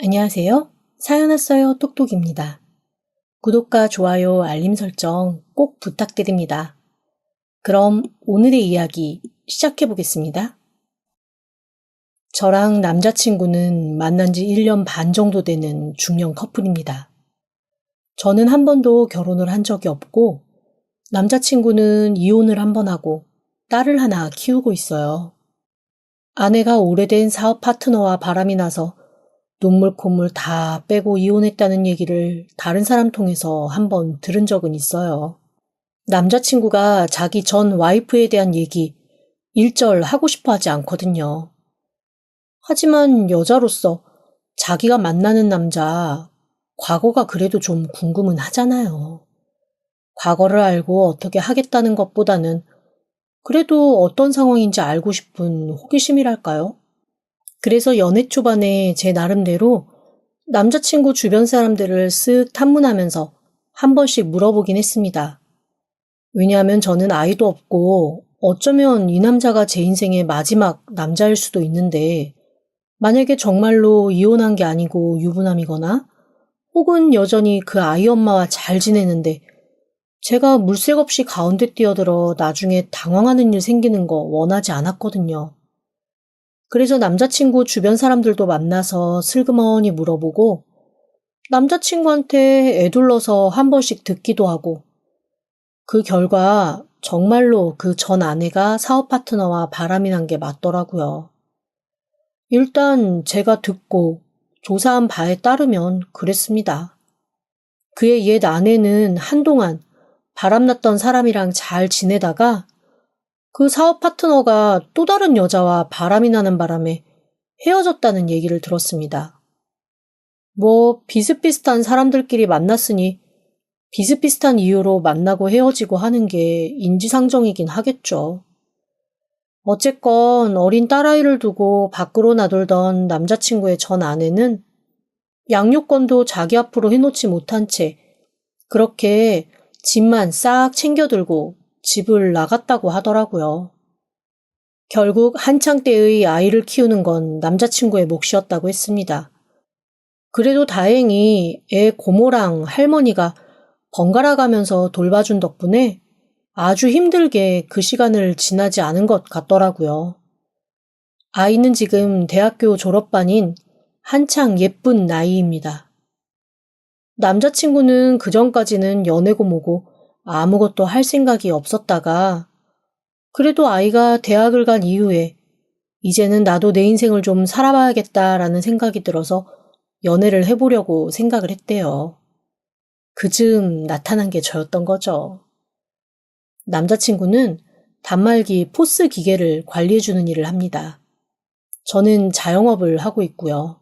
안녕하세요. 사연 왔어요 똑똑입니다. 구독과 좋아요, 알림 설정 꼭 부탁드립니다. 그럼 오늘의 이야기 시작해 보겠습니다. 저랑 남자친구는 만난 지 1년 반 정도 되는 중년 커플입니다. 저는 한 번도 결혼을 한 적이 없고 남자친구는 이혼을 한 번 하고 딸을 하나 키우고 있어요. 아내가 오래된 사업 파트너와 바람이 나서 눈물 콧물 다 빼고 이혼했다는 얘기를 다른 사람 통해서 한번 들은 적은 있어요. 남자친구가 자기 전 와이프에 대한 얘기 일절 하고 싶어 하지 않거든요. 하지만 여자로서 자기가 만나는 남자 과거가 그래도 좀 궁금은 하잖아요. 과거를 알고 어떻게 하겠다는 것보다는 그래도 어떤 상황인지 알고 싶은 호기심이랄까요? 그래서 연애 초반에 제 나름대로 남자친구 주변 사람들을 쓱 탐문하면서 한 번씩 물어보긴 했습니다. 왜냐하면 저는 아이도 없고 어쩌면 이 남자가 제 인생의 마지막 남자일 수도 있는데 만약에 정말로 이혼한 게 아니고 유부남이거나 혹은 여전히 그 아이 엄마와 잘 지내는데 제가 물색 없이 가운데 뛰어들어 나중에 당황하는 일 생기는 거 원하지 않았거든요. 그래서 남자친구 주변 사람들도 만나서 슬그머니 물어보고 남자친구한테 애둘러서 한 번씩 듣기도 하고 그 결과 정말로 그 전 아내가 사업 파트너와 바람이 난 게 맞더라고요. 일단 제가 듣고 조사한 바에 따르면 그랬습니다. 그의 옛 아내는 한동안 바람났던 사람이랑 잘 지내다가 그 사업 파트너가 또 다른 여자와 바람이 나는 바람에 헤어졌다는 얘기를 들었습니다. 비슷비슷한 사람들끼리 만났으니 비슷비슷한 이유로 만나고 헤어지고 하는 게 인지상정이긴 하겠죠. 어쨌건 어린 딸아이를 두고 밖으로 나돌던 남자친구의 전 아내는 양육권도 자기 앞으로 해놓지 못한 채 그렇게 집만 싹 챙겨들고 집을 나갔다고 하더라고요. 결국 한창 때의 아이를 키우는 건 남자친구의 몫이었다고 했습니다. 그래도 다행히 애 고모랑 할머니가 번갈아 가면서 돌봐준 덕분에 아주 힘들게 그 시간을 지나지 않은 것 같더라고요. 아이는 지금 대학교 졸업반인 한창 예쁜 나이입니다. 남자친구는 그전까지는 연애고 뭐고 아무것도 할 생각이 없었다가 그래도 아이가 대학을 간 이후에 이제는 나도 내 인생을 좀 살아봐야겠다라는 생각이 들어서 연애를 해보려고 생각을 했대요. 그즈음 나타난 게 저였던 거죠. 남자친구는 단말기 포스 기계를 관리해주는 일을 합니다. 저는 자영업을 하고 있고요.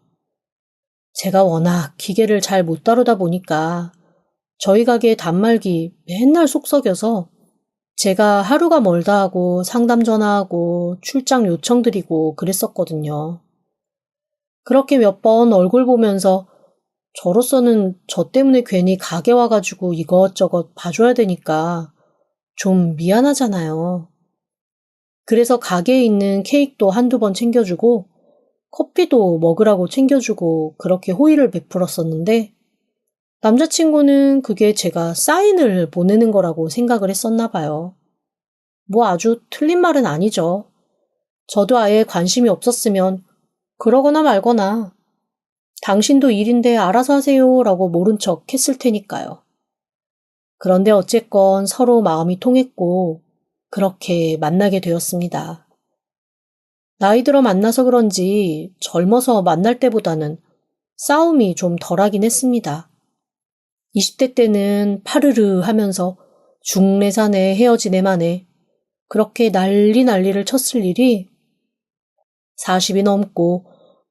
제가 워낙 기계를 잘 못 다루다 보니까 저희 가게 단말기 맨날 속 썩여서 제가 하루가 멀다 하고 상담 전화하고 출장 요청드리고 그랬었거든요. 그렇게 몇 번 얼굴 보면서 저로서는 저 때문에 괜히 가게 와가지고 이것저것 봐줘야 되니까 좀 미안하잖아요. 그래서 가게에 있는 케이크도 한두 번 챙겨주고 커피도 먹으라고 챙겨주고 그렇게 호의를 베풀었었는데 남자친구는 그게 제가 사인을 보내는 거라고 생각을 했었나 봐요. 아주 틀린 말은 아니죠. 저도 아예 관심이 없었으면 그러거나 말거나 당신도 일인데 알아서 하세요 라고 모른 척 했을 테니까요. 그런데 어쨌건 서로 마음이 통했고 그렇게 만나게 되었습니다. 나이 들어 만나서 그런지 젊어서 만날 때보다는 싸움이 좀 덜하긴 했습니다. 20대 때는 파르르 하면서 중내산에 헤어진 애만에 그렇게 난리를 쳤을 일이 40이 넘고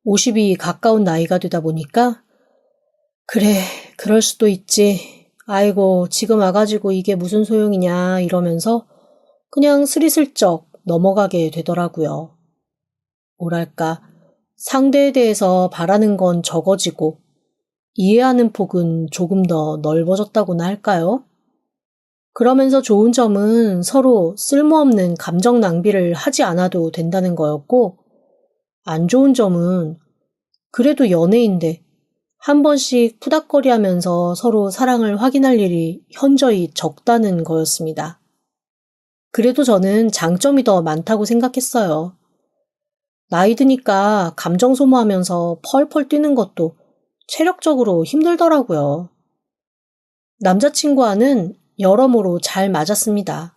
50이 가까운 나이가 되다 보니까 그래, 그럴 수도 있지. 아이고, 지금 와가지고 이게 무슨 소용이냐 이러면서 그냥 스리슬쩍 넘어가게 되더라고요. 뭐랄까, 상대에 대해서 바라는 건 적어지고 이해하는 폭은 조금 더 넓어졌다고나 할까요? 그러면서 좋은 점은 서로 쓸모없는 감정 낭비를 하지 않아도 된다는 거였고, 안 좋은 점은 그래도 연애인데 한 번씩 푸닥거리 하면서 서로 사랑을 확인할 일이 현저히 적다는 거였습니다. 그래도 저는 장점이 더 많다고 생각했어요. 나이 드니까 감정 소모하면서 펄펄 뛰는 것도 체력적으로 힘들더라고요. 남자친구와는 여러모로 잘 맞았습니다.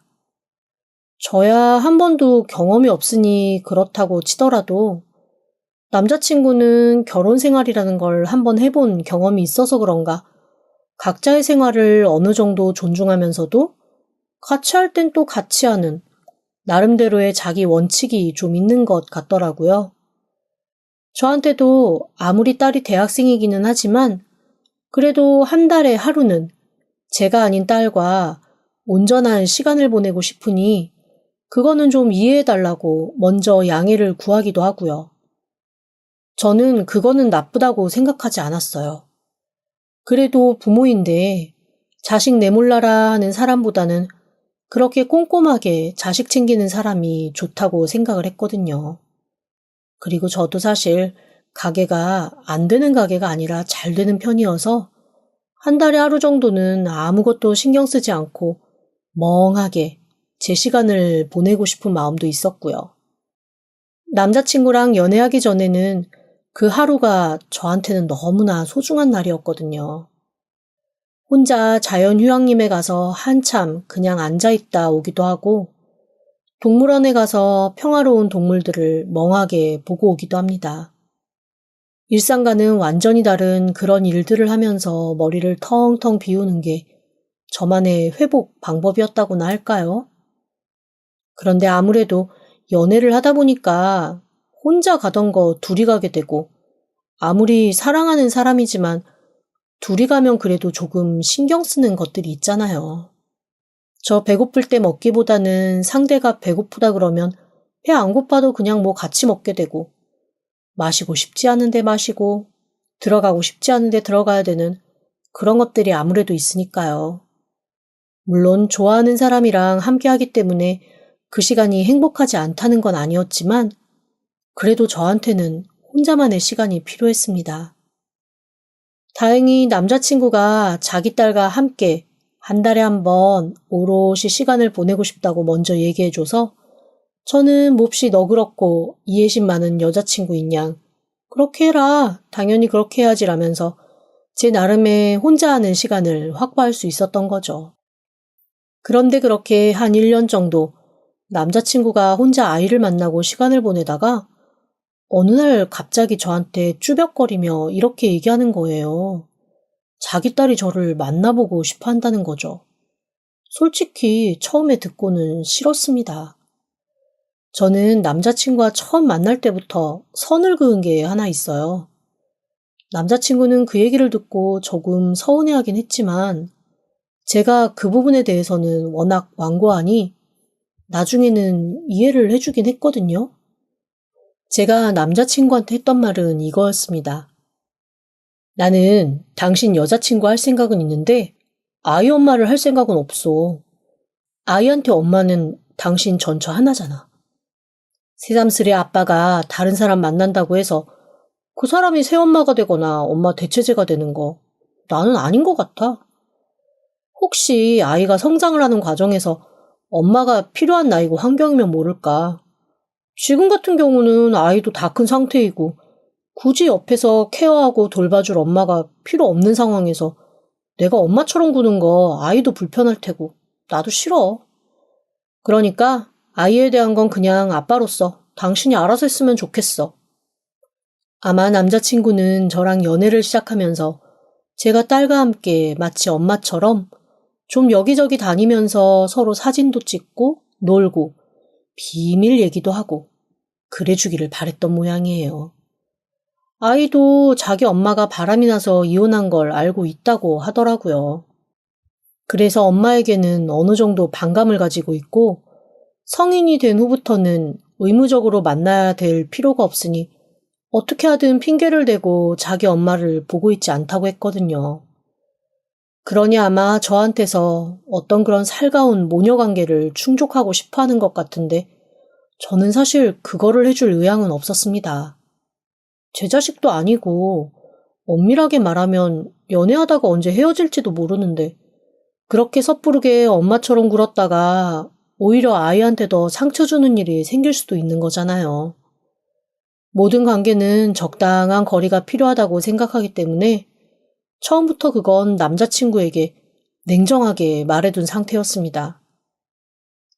저야 한 번도 경험이 없으니 그렇다고 치더라도 남자친구는 결혼 생활이라는 걸 한번 해본 경험이 있어서 그런가 각자의 생활을 어느 정도 존중하면서도 같이 할 땐 또 같이 하는 나름대로의 자기 원칙이 좀 있는 것 같더라고요. 저한테도 아무리 딸이 대학생이기는 하지만 그래도 한 달에 하루는 제가 아닌 딸과 온전한 시간을 보내고 싶으니 그거는 좀 이해해달라고 먼저 양해를 구하기도 하고요. 저는 그거는 나쁘다고 생각하지 않았어요. 그래도 부모인데 자식 내몰라라 하는 사람보다는 그렇게 꼼꼼하게 자식 챙기는 사람이 좋다고 생각을 했거든요. 그리고 저도 사실 가게가 안 되는 가게가 아니라 잘 되는 편이어서 한 달에 하루 정도는 아무것도 신경 쓰지 않고 멍하게 제 시간을 보내고 싶은 마음도 있었고요. 남자친구랑 연애하기 전에는 그 하루가 저한테는 너무나 소중한 날이었거든요. 혼자 자연휴양림에 가서 한참 그냥 앉아있다 오기도 하고 동물원에 가서 평화로운 동물들을 멍하게 보고 오기도 합니다. 일상과는 완전히 다른 그런 일들을 하면서 머리를 텅텅 비우는 게 저만의 회복 방법이었다고나 할까요? 그런데 아무래도 연애를 하다 보니까 혼자 가던 거 둘이 가게 되고 아무리 사랑하는 사람이지만 둘이 가면 그래도 조금 신경 쓰는 것들이 있잖아요. 저 배고플 때 먹기보다는 상대가 배고프다 그러면 배 안 고파도 그냥 뭐 같이 먹게 되고 마시고 싶지 않은데 마시고 들어가고 싶지 않은데 들어가야 되는 그런 것들이 아무래도 있으니까요. 물론 좋아하는 사람이랑 함께 하기 때문에 그 시간이 행복하지 않다는 건 아니었지만 그래도 저한테는 혼자만의 시간이 필요했습니다. 다행히 남자친구가 자기 딸과 함께 한 달에 한 번 오롯이 시간을 보내고 싶다고 먼저 얘기해줘서 저는 몹시 너그럽고 이해심 많은 여자친구인 양 그렇게 해라, 당연히 그렇게 해야지라면서 제 나름의 혼자 하는 시간을 확보할 수 있었던 거죠. 그런데 그렇게 한 1년 정도 남자친구가 혼자 아이를 만나고 시간을 보내다가 어느 날 갑자기 저한테 쭈뼛거리며 이렇게 얘기하는 거예요. 자기 딸이 저를 만나보고 싶어 한다는 거죠. 솔직히 처음에 듣고는 싫었습니다. 저는 남자친구와 처음 만날 때부터 선을 그은 게 하나 있어요. 남자친구는 그 얘기를 듣고 조금 서운해하긴 했지만 제가 그 부분에 대해서는 워낙 완고하니 나중에는 이해를 해주긴 했거든요. 제가 남자친구한테 했던 말은 이거였습니다. 나는 당신 여자친구 할 생각은 있는데 아이 엄마를 할 생각은 없어. 아이한테 엄마는 당신 전처 하나잖아. 새삼스레 아빠가 다른 사람 만난다고 해서 그 사람이 새엄마가 되거나 엄마 대체제가 되는 거 나는 아닌 것 같아. 혹시 아이가 성장을 하는 과정에서 엄마가 필요한 나이고 환경이면 모를까. 지금 같은 경우는 아이도 다 큰 상태이고 굳이 옆에서 케어하고 돌봐줄 엄마가 필요 없는 상황에서 내가 엄마처럼 구는 거 아이도 불편할 테고 나도 싫어. 그러니까 아이에 대한 건 그냥 아빠로서 당신이 알아서 했으면 좋겠어. 아마 남자친구는 저랑 연애를 시작하면서 제가 딸과 함께 마치 엄마처럼 좀 여기저기 다니면서 서로 사진도 찍고 놀고 비밀 얘기도 하고 그래주기를 바랬던 모양이에요. 아이도 자기 엄마가 바람이 나서 이혼한 걸 알고 있다고 하더라고요. 그래서 엄마에게는 어느 정도 반감을 가지고 있고 성인이 된 후부터는 의무적으로 만나야 될 필요가 없으니 어떻게 하든 핑계를 대고 자기 엄마를 보고 있지 않다고 했거든요. 그러니 아마 저한테서 어떤 그런 살가운 모녀 관계를 충족하고 싶어 하는 것 같은데 저는 사실 그거를 해줄 의향은 없었습니다. 제 자식도 아니고 엄밀하게 말하면 연애하다가 언제 헤어질지도 모르는데 그렇게 섣부르게 엄마처럼 굴었다가 오히려 아이한테 더 상처 주는 일이 생길 수도 있는 거잖아요. 모든 관계는 적당한 거리가 필요하다고 생각하기 때문에 처음부터 그건 남자친구에게 냉정하게 말해둔 상태였습니다.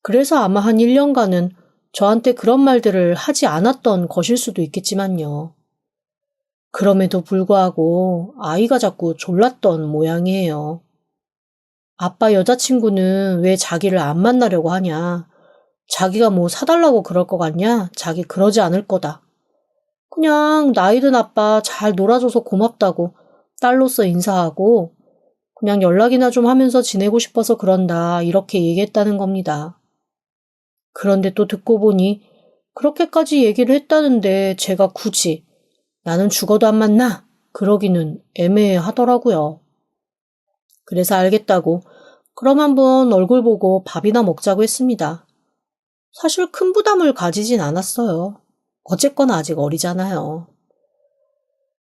그래서 아마 한 1년간은 저한테 그런 말들을 하지 않았던 것일 수도 있겠지만요. 그럼에도 불구하고 아이가 자꾸 졸랐던 모양이에요. 아빠 여자친구는 왜 자기를 안 만나려고 하냐? 자기가 뭐 사달라고 그럴 것 같냐? 자기 그러지 않을 거다. 그냥 나이든 아빠 잘 놀아줘서 고맙다고 딸로서 인사하고 그냥 연락이나 좀 하면서 지내고 싶어서 그런다 이렇게 얘기했다는 겁니다. 그런데 또 듣고 보니 그렇게까지 얘기를 했다는데 제가 굳이 나는 죽어도 안 만나 그러기는 애매하더라고요. 그래서 알겠다고 그럼 한번 얼굴 보고 밥이나 먹자고 했습니다. 사실 큰 부담을 가지진 않았어요. 어쨌거나 아직 어리잖아요.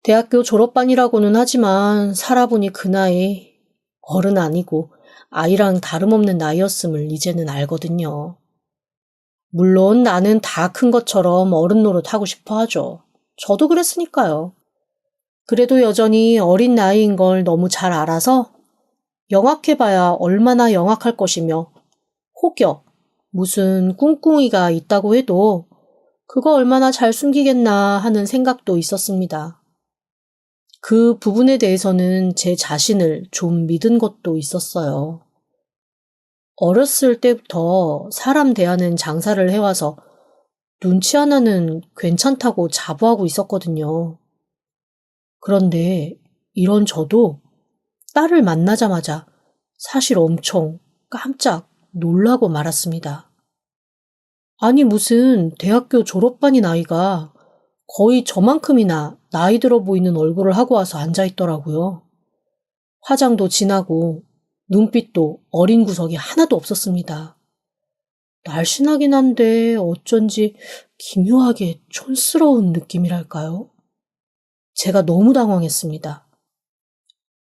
대학교 졸업반이라고는 하지만 살아보니 그 나이 어른 아니고 아이랑 다름없는 나이였음을 이제는 알거든요. 물론 나는 다 큰 것처럼 어른 노릇 하고 싶어 하죠. 저도 그랬으니까요. 그래도 여전히 어린 나이인 걸 너무 잘 알아서 영악해봐야 얼마나 영악할 것이며 혹여 무슨 꿍꿍이가 있다고 해도 그거 얼마나 잘 숨기겠나 하는 생각도 있었습니다. 그 부분에 대해서는 제 자신을 좀 믿은 것도 있었어요. 어렸을 때부터 사람 대하는 장사를 해와서 눈치 하나는 괜찮다고 자부하고 있었거든요. 그런데 이런 저도 딸을 만나자마자 사실 엄청 깜짝 놀라고 말았습니다. 아니 무슨 대학교 졸업반인 아이가 거의 저만큼이나 나이 들어 보이는 얼굴을 하고 와서 앉아있더라고요. 화장도 진하고 눈빛도 어린 구석이 하나도 없었습니다. 날씬하긴 한데 어쩐지 기묘하게 촌스러운 느낌이랄까요? 제가 너무 당황했습니다.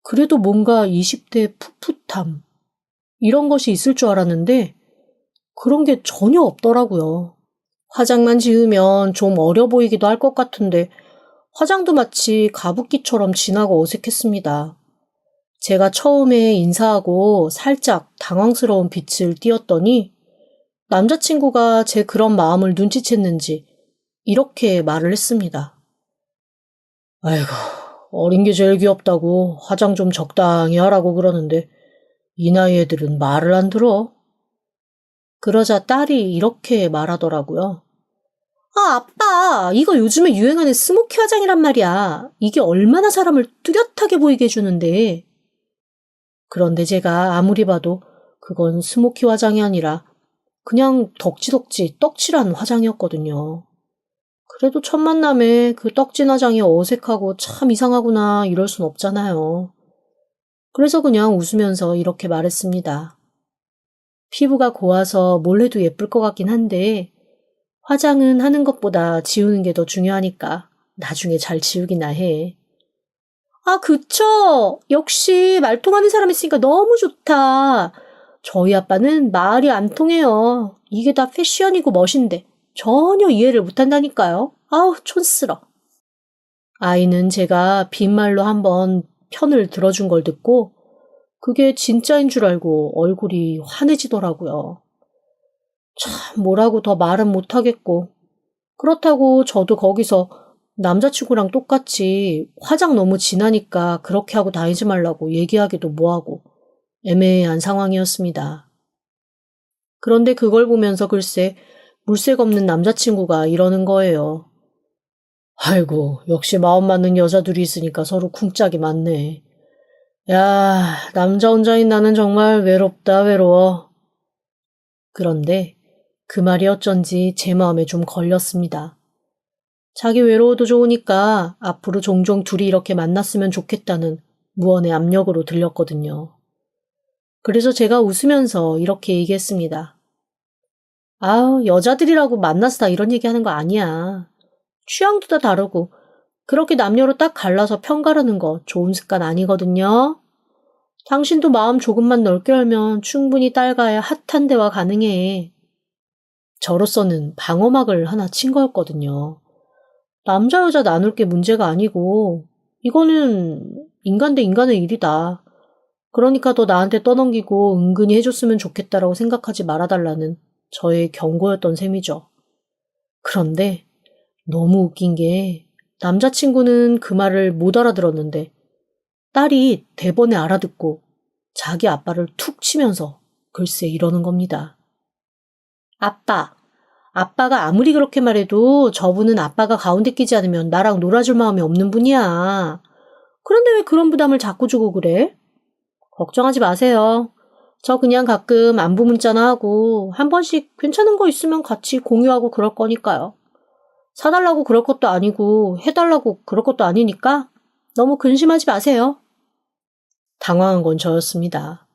그래도 뭔가 20대 풋풋함 이런 것이 있을 줄 알았는데 그런 게 전혀 없더라고요. 화장만 지으면 좀 어려 보이기도 할 것 같은데 화장도 마치 가부키처럼 진하고 어색했습니다. 제가 처음에 인사하고 살짝 당황스러운 빛을 띄었더니 남자친구가 제 그런 마음을 눈치챘는지 이렇게 말을 했습니다. 아이고, 어린 게 제일 귀엽다고 화장 좀 적당히 하라고 그러는데 이 나이 애들은 말을 안 들어. 그러자 딸이 이렇게 말하더라고요. 아, 아빠, 이거 요즘에 유행하는 스모키 화장이란 말이야. 이게 얼마나 사람을 뚜렷하게 보이게 해주는데. 그런데 제가 아무리 봐도 그건 스모키 화장이 아니라 그냥 덕지덕지 떡칠한 화장이었거든요. 그래도 첫 만남에 그 떡진 화장이 어색하고 참 이상하구나 이럴 순 없잖아요. 그래서 그냥 웃으면서 이렇게 말했습니다. 피부가 고와서 뭘 해도 예쁠 것 같긴 한데 화장은 하는 것보다 지우는 게 더 중요하니까 나중에 잘 지우기나 해. 아, 그쵸. 역시 말 통하는 사람 있으니까 너무 좋다. 저희 아빠는 말이 안 통해요. 이게 다 패션이고 멋인데 전혀 이해를 못한다니까요. 아우, 촌스러. 아이는 제가 빈말로 한번 편을 들어준 걸 듣고 그게 진짜인 줄 알고 얼굴이 환해지더라고요. 참 뭐라고 더 말은 못하겠고 그렇다고 저도 거기서 남자친구랑 똑같이 화장 너무 진하니까 그렇게 하고 다니지 말라고 얘기하기도 뭐하고 애매한 상황이었습니다. 그런데 그걸 보면서 글쎄 물색 없는 남자친구가 이러는 거예요. 아이고 역시 마음 맞는 여자들이 있으니까 서로 쿵짝이 많네. 야 남자 혼자인 나는 정말 외롭다 외로워. 그런데 그 말이 어쩐지 제 마음에 좀 걸렸습니다. 자기 외로워도 좋으니까 앞으로 종종 둘이 이렇게 만났으면 좋겠다는 무언의 압력으로 들렸거든요. 그래서 제가 웃으면서 이렇게 얘기했습니다. 아우, 여자들이라고 만나서 다 이런 얘기하는 거 아니야. 취향도 다 다르고 그렇게 남녀로 딱 갈라서 편가르는 거 좋은 습관 아니거든요. 당신도 마음 조금만 넓게 열면 충분히 딸과의 핫한 대화 가능해. 저로서는 방어막을 하나 친 거였거든요. 남자 여자 나눌 게 문제가 아니고 이거는 인간 대 인간의 일이다. 그러니까 너 나한테 떠넘기고 은근히 해줬으면 좋겠다라고 생각하지 말아달라는 저의 경고였던 셈이죠. 그런데 너무 웃긴 게 남자친구는 그 말을 못 알아들었는데 딸이 대번에 알아듣고 자기 아빠를 툭 치면서 글쎄 이러는 겁니다. 아빠가 아무리 그렇게 말해도 저분은 아빠가 가운데 끼지 않으면 나랑 놀아줄 마음이 없는 분이야. 그런데 왜 그런 부담을 자꾸 주고 그래? 걱정하지 마세요. 저 그냥 가끔 안부 문자나 하고 한 번씩 괜찮은 거 있으면 같이 공유하고 그럴 거니까요. 사달라고 그럴 것도 아니고 해달라고 그럴 것도 아니니까 너무 근심하지 마세요. 당황한 건 저였습니다.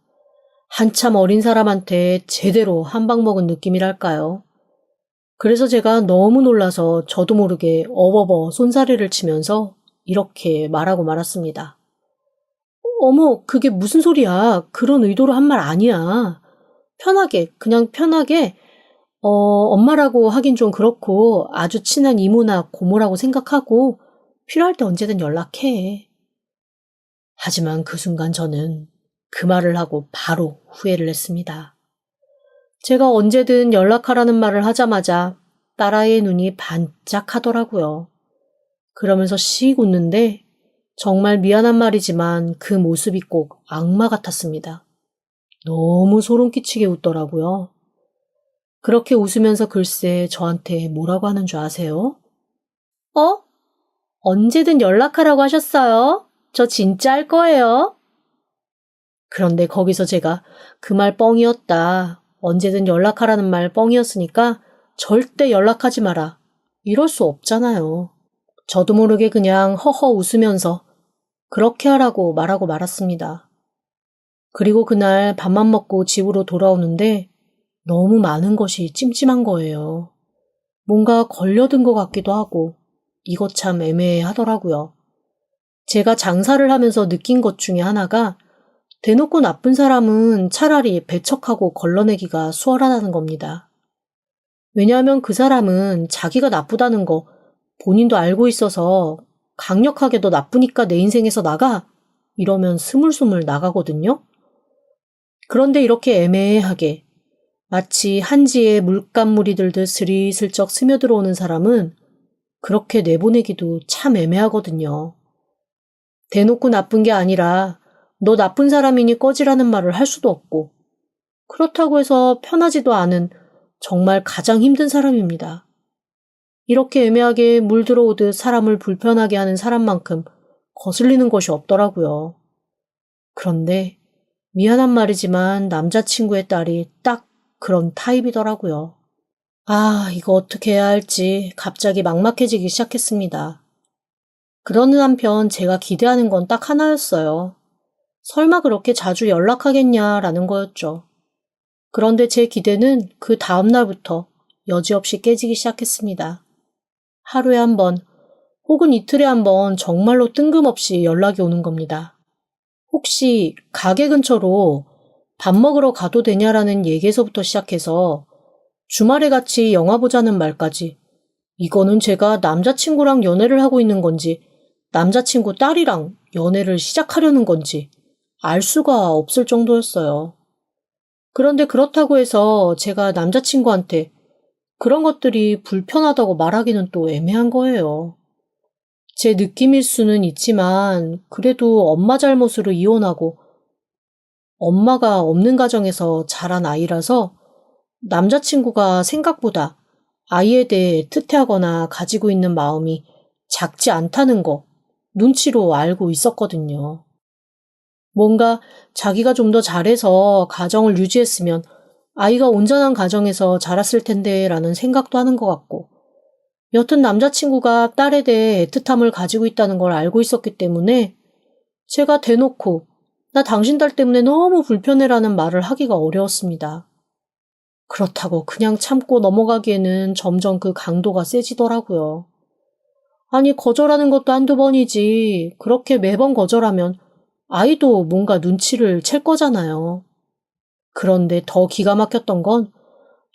한참 어린 사람한테 제대로 한 방 먹은 느낌이랄까요. 그래서 제가 너무 놀라서 저도 모르게 어버버 손사래를 치면서 이렇게 말하고 말았습니다. 어머, 그게 무슨 소리야. 그런 의도로 한 말 아니야. 그냥 편하게, 엄마라고 하긴 좀 그렇고 아주 친한 이모나 고모라고 생각하고 필요할 때 언제든 연락해. 하지만 그 순간 저는 그 말을 하고 바로 후회를 했습니다. 제가 언제든 연락하라는 말을 하자마자 딸아이의 눈이 반짝하더라고요. 그러면서 씩 웃는데 정말 미안한 말이지만 그 모습이 꼭 악마 같았습니다. 너무 소름 끼치게 웃더라고요. 그렇게 웃으면서 글쎄 저한테 뭐라고 하는 줄 아세요? 언제든 연락하라고 하셨어요? 저 진짜 할 거예요. 그런데 거기서 제가 그 말 뻥이었다. 언제든 연락하라는 말 뻥이었으니까 절대 연락하지 마라. 이럴 수 없잖아요. 저도 모르게 그냥 허허 웃으면서 그렇게 하라고 말하고 말았습니다. 그리고 그날 밥만 먹고 집으로 돌아오는데 너무 많은 것이 찜찜한 거예요. 뭔가 걸려든 것 같기도 하고 이것 참 애매하더라고요. 제가 장사를 하면서 느낀 것 중에 하나가 대놓고 나쁜 사람은 차라리 배척하고 걸러내기가 수월하다는 겁니다. 왜냐하면 그 사람은 자기가 나쁘다는 거 본인도 알고 있어서 강력하게 너 나쁘니까 내 인생에서 나가 이러면 스물스물 나가거든요. 그런데 이렇게 애매하게 마치 한지에 물감물이 들듯 스리슬쩍 스며들어오는 사람은 그렇게 내보내기도 참 애매하거든요. 대놓고 나쁜 게 아니라 너 나쁜 사람이니 꺼지라는 말을 할 수도 없고 그렇다고 해서 편하지도 않은 정말 가장 힘든 사람입니다. 이렇게 애매하게 물 들어오듯 사람을 불편하게 하는 사람만큼 거슬리는 것이 없더라고요. 그런데 미안한 말이지만 남자친구의 딸이 딱 그런 타입이더라고요. 이거 어떻게 해야 할지 갑자기 막막해지기 시작했습니다. 그러는 한편 제가 기대하는 건 딱 하나였어요. 설마 그렇게 자주 연락하겠냐라는 거였죠. 그런데 제 기대는 그 다음 날부터 여지없이 깨지기 시작했습니다. 하루에 한 번, 혹은 이틀에 한 번 정말로 뜬금없이 연락이 오는 겁니다. 혹시 가게 근처로 밥 먹으러 가도 되냐라는 얘기에서부터 시작해서 주말에 같이 영화 보자는 말까지 이거는 제가 남자친구랑 연애를 하고 있는 건지 남자친구 딸이랑 연애를 시작하려는 건지 알 수가 없을 정도였어요. 그런데 그렇다고 해서 제가 남자친구한테 그런 것들이 불편하다고 말하기는 또 애매한 거예요. 제 느낌일 수는 있지만 그래도 엄마 잘못으로 이혼하고 엄마가 없는 가정에서 자란 아이라서 남자친구가 생각보다 아이에 대해 애틋해하거나 가지고 있는 마음이 작지 않다는 거 눈치로 알고 있었거든요. 뭔가 자기가 좀 더 잘해서 가정을 유지했으면 아이가 온전한 가정에서 자랐을 텐데 라는 생각도 하는 것 같고 여튼 남자친구가 딸에 대해 애틋함을 가지고 있다는 걸 알고 있었기 때문에 제가 대놓고 나 당신 딸 때문에 너무 불편해라는 말을 하기가 어려웠습니다. 그렇다고 그냥 참고 넘어가기에는 점점 그 강도가 세지더라고요. 아니, 거절하는 것도 한두 번이지. 그렇게 매번 거절하면 아이도 뭔가 눈치를 챌 거잖아요. 그런데 더 기가 막혔던 건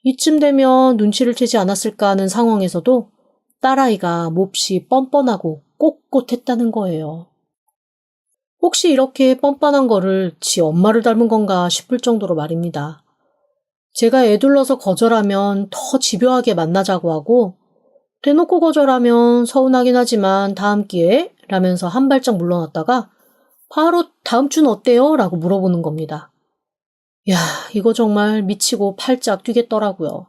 이쯤 되면 눈치를 채지 않았을까 하는 상황에서도 딸아이가 몹시 뻔뻔하고 꼿꼿했다는 거예요. 혹시 이렇게 뻔뻔한 거를 지 엄마를 닮은 건가 싶을 정도로 말입니다. 제가 애둘러서 거절하면 더 집요하게 만나자고 하고 대놓고 거절하면 서운하긴 하지만 다음 기회에 라면서 한 발짝 물러났다가 바로 다음 주는 어때요? 라고 물어보는 겁니다. 야, 이거 정말 미치고 팔짝 뛰겠더라고요.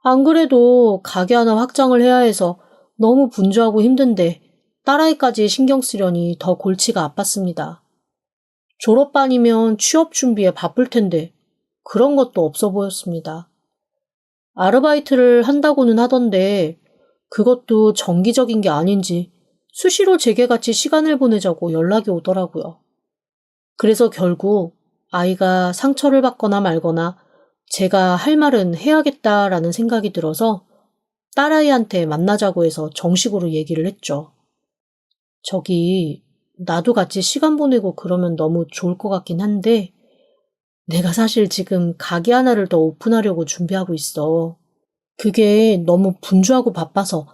안 그래도 가게 하나 확장을 해야 해서 너무 분주하고 힘든데 딸아이까지 신경 쓰려니 더 골치가 아팠습니다. 졸업반이면 취업 준비에 바쁠 텐데 그런 것도 없어 보였습니다. 아르바이트를 한다고는 하던데 그것도 정기적인 게 아닌지 수시로 제게같이 시간을 보내자고 연락이 오더라고요. 그래서 결국 아이가 상처를 받거나 말거나 제가 할 말은 해야겠다라는 생각이 들어서 딸아이한테 만나자고 해서 정식으로 얘기를 했죠. 저기, 나도 같이 시간 보내고 그러면 너무 좋을 것 같긴 한데 내가 사실 지금 가게 하나를 더 오픈하려고 준비하고 있어. 그게 너무 분주하고 바빠서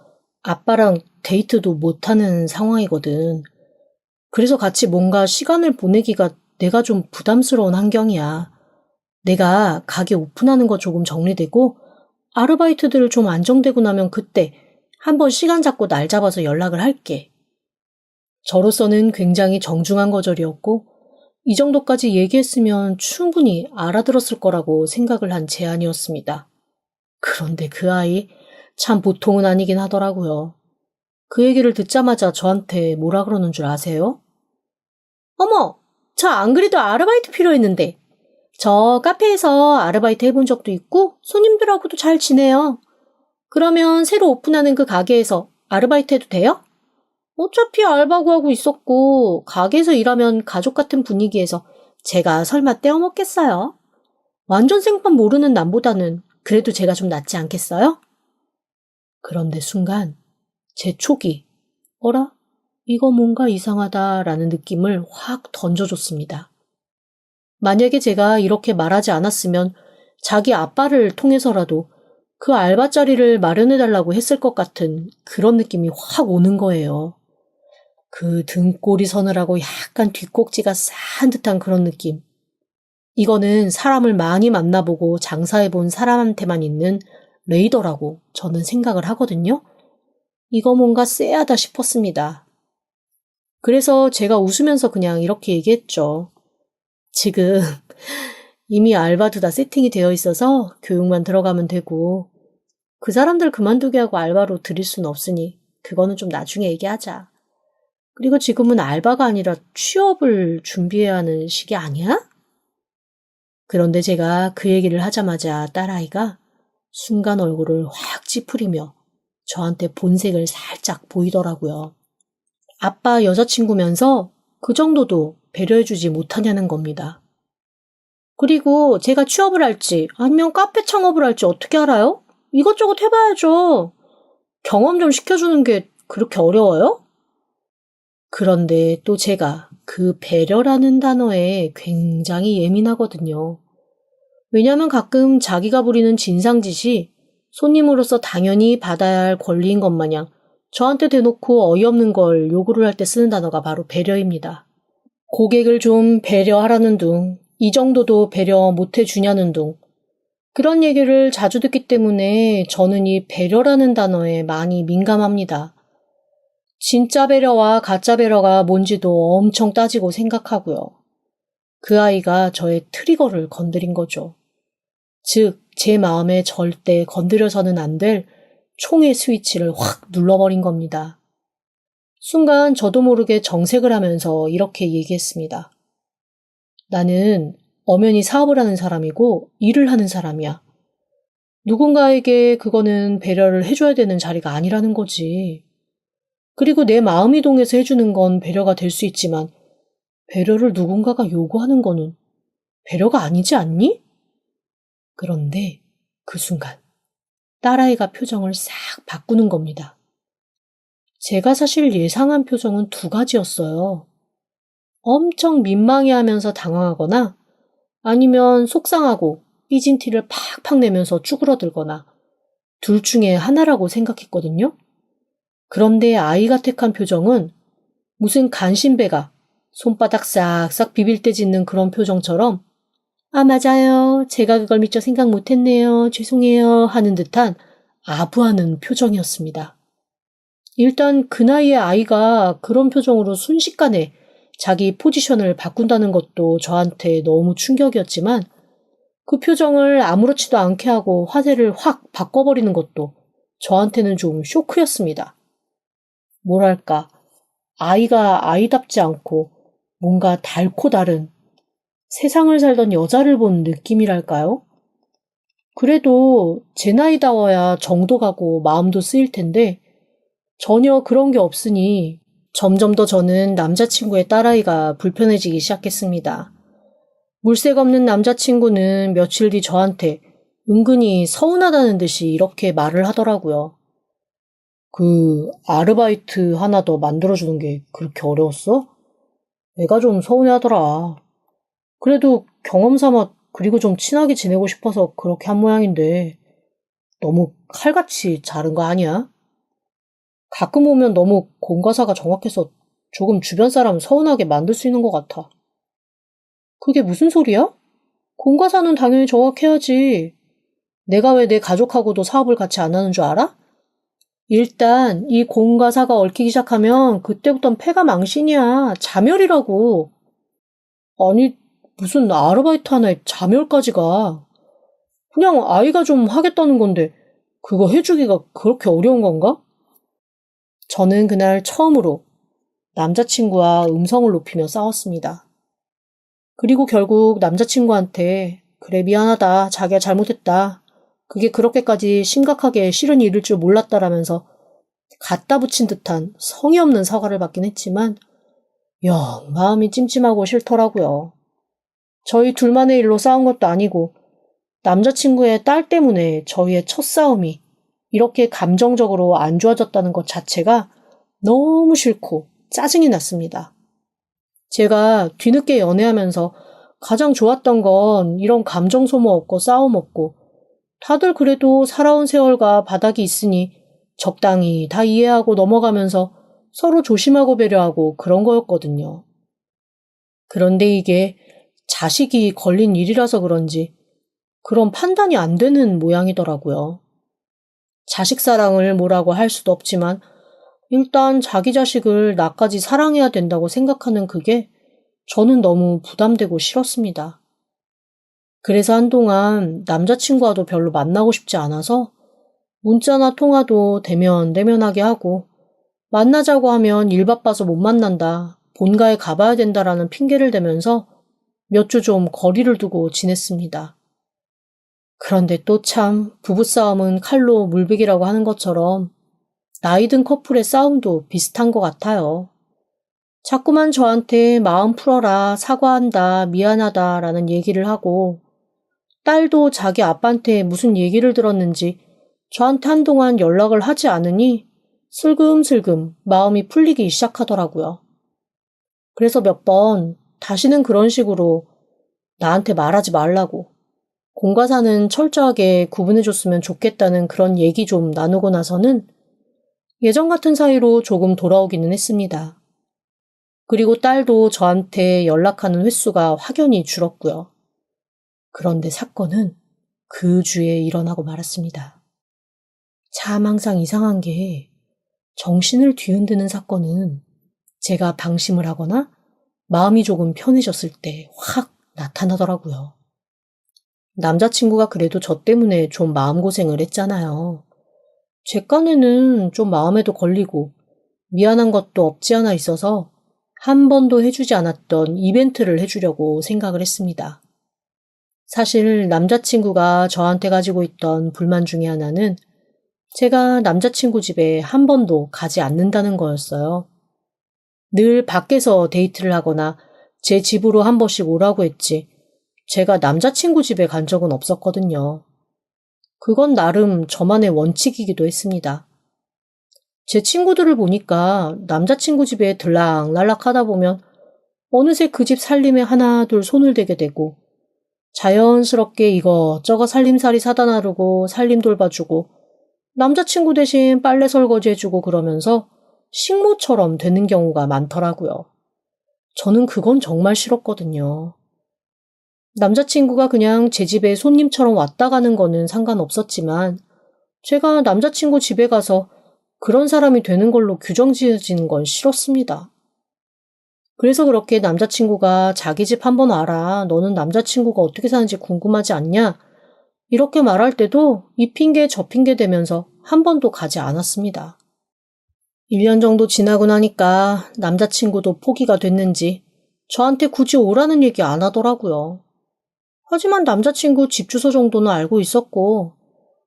아빠랑 데이트도 못하는 상황이거든. 그래서 같이 뭔가 시간을 보내기가 내가 좀 부담스러운 환경이야. 내가 가게 오픈하는 거 조금 정리되고 아르바이트들을 좀 안정되고 나면 그때 한번 시간 잡고 날 잡아서 연락을 할게. 저로서는 굉장히 정중한 거절이었고 이 정도까지 얘기했으면 충분히 알아들었을 거라고 생각을 한 제안이었습니다. 그런데 그 아이 참 보통은 아니긴 하더라고요. 그 얘기를 듣자마자 저한테 뭐라 그러는 줄 아세요? 어머, 저 안 그래도 아르바이트 필요했는데. 저 카페에서 아르바이트 해본 적도 있고 손님들하고도 잘 지내요. 그러면 새로 오픈하는 그 가게에서 아르바이트 해도 돼요? 어차피 알바 구하고 있었고 가게에서 일하면 가족 같은 분위기에서 제가 설마 떼어먹겠어요? 완전 생판 모르는 남보다는 그래도 제가 좀 낫지 않겠어요? 그런데 순간 제 촉이 어라? 이거 뭔가 이상하다라는 느낌을 확 던져줬습니다. 만약에 제가 이렇게 말하지 않았으면 자기 아빠를 통해서라도 그 알바 자리를 마련해달라고 했을 것 같은 그런 느낌이 확 오는 거예요. 그 등골이 서늘하고 약간 뒷꼭지가 싸한 듯한 그런 느낌. 이거는 사람을 많이 만나보고 장사해본 사람한테만 있는 레이더라고 저는 생각을 하거든요. 이거 뭔가 쎄하다 싶었습니다. 그래서 제가 웃으면서 그냥 이렇게 얘기했죠. 지금 이미 알바도 다 세팅이 되어 있어서 교육만 들어가면 되고 그 사람들 그만두게 하고 알바로 들일 수는 없으니 그거는 좀 나중에 얘기하자. 그리고 지금은 알바가 아니라 취업을 준비해야 하는 시기 아니야? 그런데 제가 그 얘기를 하자마자 딸아이가 순간 얼굴을 확 찌푸리며 저한테 본색을 살짝 보이더라고요. 아빠 여자친구면서 그 정도도 배려해주지 못하냐는 겁니다. 그리고 제가 취업을 할지 아니면 카페 창업을 할지 어떻게 알아요? 이것저것 해봐야죠. 경험 좀 시켜주는 게 그렇게 어려워요? 그런데 또 제가 그 배려라는 단어에 굉장히 예민하거든요. 왜냐하면 가끔 자기가 부리는 진상짓이 손님으로서 당연히 받아야 할 권리인 것 마냥 저한테 대놓고 어이없는 걸 요구를 할 때 쓰는 단어가 바로 배려입니다. 고객을 좀 배려하라는 둥, 이 정도도 배려 못 해주냐는 둥. 그런 얘기를 자주 듣기 때문에 저는 이 배려라는 단어에 많이 민감합니다. 진짜 배려와 가짜 배려가 뭔지도 엄청 따지고 생각하고요. 그 아이가 저의 트리거를 건드린 거죠. 즉, 제 마음에 절대 건드려서는 안 될 총의 스위치를 확 눌러버린 겁니다. 순간 저도 모르게 정색을 하면서 이렇게 얘기했습니다. 나는 엄연히 사업을 하는 사람이고 일을 하는 사람이야. 누군가에게 그거는 배려를 해줘야 되는 자리가 아니라는 거지. 그리고 내 마음이 동해서 해주는 건 배려가 될 수 있지만 배려를 누군가가 요구하는 거는 배려가 아니지 않니? 그런데 그 순간 딸아이가 표정을 싹 바꾸는 겁니다. 제가 사실 예상한 표정은 두 가지였어요. 엄청 민망해하면서 당황하거나 아니면 속상하고 삐진 티를 팍팍 내면서 쭈그러들거나 둘 중에 하나라고 생각했거든요. 그런데 아이가 택한 표정은 무슨 간신배가 손바닥 싹싹 비빌 때 짓는 그런 표정처럼 아, 맞아요. 제가 그걸 미처 생각 못했네요. 죄송해요. 하는 듯한 아부하는 표정이었습니다. 일단 그 나이에 아이가 그런 표정으로 순식간에 자기 포지션을 바꾼다는 것도 저한테 너무 충격이었지만 그 표정을 아무렇지도 않게 하고 화제를 확 바꿔버리는 것도 저한테는 좀 쇼크였습니다. 뭐랄까, 아이가 아이답지 않고 뭔가 달코 다른 세상을 살던 여자를 본 느낌이랄까요? 그래도 제 나이다워야 정도 가고 마음도 쓰일 텐데 전혀 그런 게 없으니 점점 더 저는 남자친구의 딸아이가 불편해지기 시작했습니다. 물색 없는 남자친구는 며칠 뒤 저한테 은근히 서운하다는 듯이 이렇게 말을 하더라고요. 그 아르바이트 하나 더 만들어주는 게 그렇게 어려웠어? 애가 좀 서운해하더라. 그래도 경험 삼아 그리고 좀 친하게 지내고 싶어서 그렇게 한 모양인데 너무 칼같이 자른 거 아니야? 가끔 오면 너무 공과사가 정확해서 조금 주변 사람 서운하게 만들 수 있는 것 같아. 그게 무슨 소리야? 공과사는 당연히 정확해야지. 내가 왜 내 가족하고도 사업을 같이 안 하는 줄 알아? 일단 이 공과사가 얽히기 시작하면 그때부턴 패가 망신이야. 자멸이라고. 아니 무슨 아르바이트 하나에 자멸까지가. 그냥 아이가 좀 하겠다는 건데 그거 해주기가 그렇게 어려운 건가? 저는 그날 처음으로 남자친구와 음성을 높이며 싸웠습니다. 그리고 결국 남자친구한테 그래 미안하다. 자기가 잘못했다. 그게 그렇게까지 심각하게 싫은 일일 줄 몰랐다라면서 갖다 붙인 듯한 성의 없는 사과를 받긴 했지만 영 마음이 찜찜하고 싫더라고요. 저희 둘만의 일로 싸운 것도 아니고 남자친구의 딸 때문에 저희의 첫 싸움이 이렇게 감정적으로 안 좋아졌다는 것 자체가 너무 싫고 짜증이 났습니다. 제가 뒤늦게 연애하면서 가장 좋았던 건 이런 감정 소모 없고 싸움 없고 다들 그래도 살아온 세월과 바닥이 있으니 적당히 다 이해하고 넘어가면서 서로 조심하고 배려하고 그런 거였거든요. 그런데 이게 자식이 걸린 일이라서 그런지 그런 판단이 안 되는 모양이더라고요. 자식 사랑을 뭐라고 할 수도 없지만 일단 자기 자식을 나까지 사랑해야 된다고 생각하는 그게 저는 너무 부담되고 싫었습니다. 그래서 한동안 남자친구와도 별로 만나고 싶지 않아서 문자나 통화도 대면대면하게 하고 만나자고 하면 일 바빠서 못 만난다, 본가에 가봐야 된다라는 핑계를 대면서 몇 주 좀 거리를 두고 지냈습니다. 그런데 또 참 부부싸움은 칼로 물베기라고 하는 것처럼 나이 든 커플의 싸움도 비슷한 것 같아요. 자꾸만 저한테 마음 풀어라, 사과한다, 미안하다 라는 얘기를 하고 딸도 자기 아빠한테 무슨 얘기를 들었는지 저한테 한동안 연락을 하지 않으니 슬금슬금 마음이 풀리기 시작하더라고요. 그래서 몇 번 다시는 그런 식으로 나한테 말하지 말라고 공과사는 철저하게 구분해줬으면 좋겠다는 그런 얘기 좀 나누고 나서는 예전 같은 사이로 조금 돌아오기는 했습니다. 그리고 딸도 저한테 연락하는 횟수가 확연히 줄었고요. 그런데 사건은 그 주에 일어나고 말았습니다. 참 항상 이상한 게 정신을 뒤흔드는 사건은 제가 방심을 하거나 마음이 조금 편해졌을 때 확 나타나더라고요. 남자친구가 그래도 저 때문에 좀 마음고생을 했잖아요. 제 깐에는 좀 마음에도 걸리고 미안한 것도 없지 않아 있어서 한 번도 해주지 않았던 이벤트를 해주려고 생각을 했습니다. 사실 남자친구가 저한테 가지고 있던 불만 중에 하나는 제가 남자친구 집에 한 번도 가지 않는다는 거였어요. 늘 밖에서 데이트를 하거나 제 집으로 한 번씩 오라고 했지 제가 남자친구 집에 간 적은 없었거든요. 그건 나름 저만의 원칙이기도 했습니다. 제 친구들을 보니까 남자친구 집에 들락날락 하다 보면 어느새 그 집 살림에 하나둘 손을 대게 되고 자연스럽게 이것저것 살림살이 사다 나르고 살림 돌봐주고 남자친구 대신 빨래 설거지 해주고 그러면서 식모처럼 되는 경우가 많더라고요. 저는 그건 정말 싫었거든요. 남자친구가 그냥 제 집에 손님처럼 왔다 가는 거는 상관없었지만 제가 남자친구 집에 가서 그런 사람이 되는 걸로 규정 지어지는 건 싫었습니다. 그래서 그렇게 남자친구가 자기 집 한번 와라. 너는 남자친구가 어떻게 사는지 궁금하지 않냐? 이렇게 말할 때도 이 핑계 저 핑계 대면서 한 번도 가지 않았습니다. 1년 정도 지나고 나니까 남자친구도 포기가 됐는지 저한테 굳이 오라는 얘기 안 하더라고요. 하지만 남자친구 집 주소 정도는 알고 있었고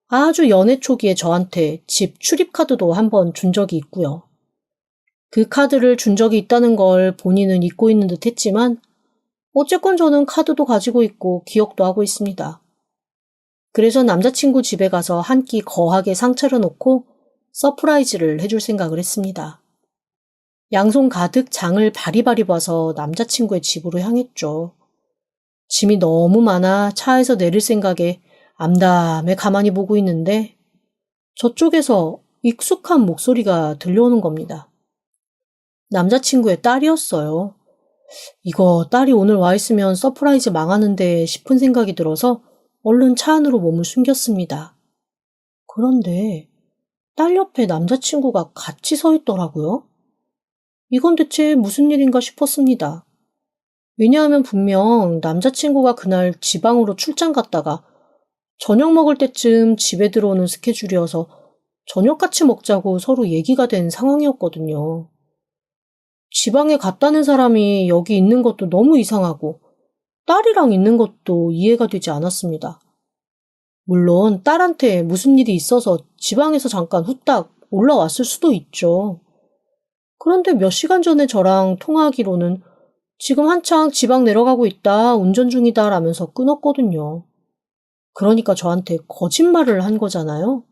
아주 연애 초기에 저한테 집 출입카드도 한 번 준 적이 있고요. 그 카드를 준 적이 있다는 걸 본인은 잊고 있는 듯 했지만 어쨌건 저는 카드도 가지고 있고 기억도 하고 있습니다. 그래서 남자친구 집에 가서 한 끼 거하게 상 차려놓고 서프라이즈를 해줄 생각을 했습니다. 양손 가득 장을 바리바리 봐서 남자친구의 집으로 향했죠. 짐이 너무 많아 차에서 내릴 생각에 암담해 가만히 보고 있는데 저쪽에서 익숙한 목소리가 들려오는 겁니다. 남자친구의 딸이었어요. 이거 딸이 오늘 와 있으면 서프라이즈 망하는데 싶은 생각이 들어서 얼른 차 안으로 몸을 숨겼습니다. 그런데 딸 옆에 남자친구가 같이 서 있더라고요. 이건 대체 무슨 일인가 싶었습니다. 왜냐하면 분명 남자친구가 그날 지방으로 출장 갔다가 저녁 먹을 때쯤 집에 들어오는 스케줄이어서 저녁 같이 먹자고 서로 얘기가 된 상황이었거든요. 지방에 갔다는 사람이 여기 있는 것도 너무 이상하고 딸이랑 있는 것도 이해가 되지 않았습니다. 물론 딸한테 무슨 일이 있어서 지방에서 잠깐 후딱 올라왔을 수도 있죠. 그런데 몇 시간 전에 저랑 통화하기로는 지금 한창 지방 내려가고 있다, 운전 중이다 라면서 끊었거든요. 그러니까 저한테 거짓말을 한 거잖아요.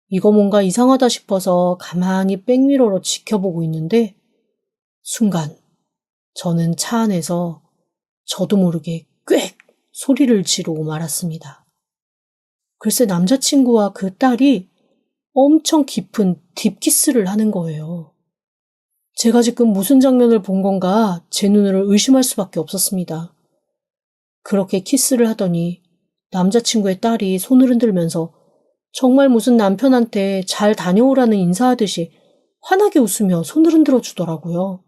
이거 뭔가 이상하다 싶어서 가만히 백미러로 지켜보고 있는데 순간 저는 차 안에서 저도 모르게 꽥 소리를 지르고 말았습니다. 글쎄 남자친구와 그 딸이 엄청 깊은 딥키스를 하는 거예요. 제가 지금 무슨 장면을 본 건가 제 눈을 의심할 수밖에 없었습니다. 그렇게 키스를 하더니 남자친구의 딸이 손을 흔들면서 정말 무슨 남편한테 잘 다녀오라는 인사하듯이 환하게 웃으며 손을 흔들어 주더라고요.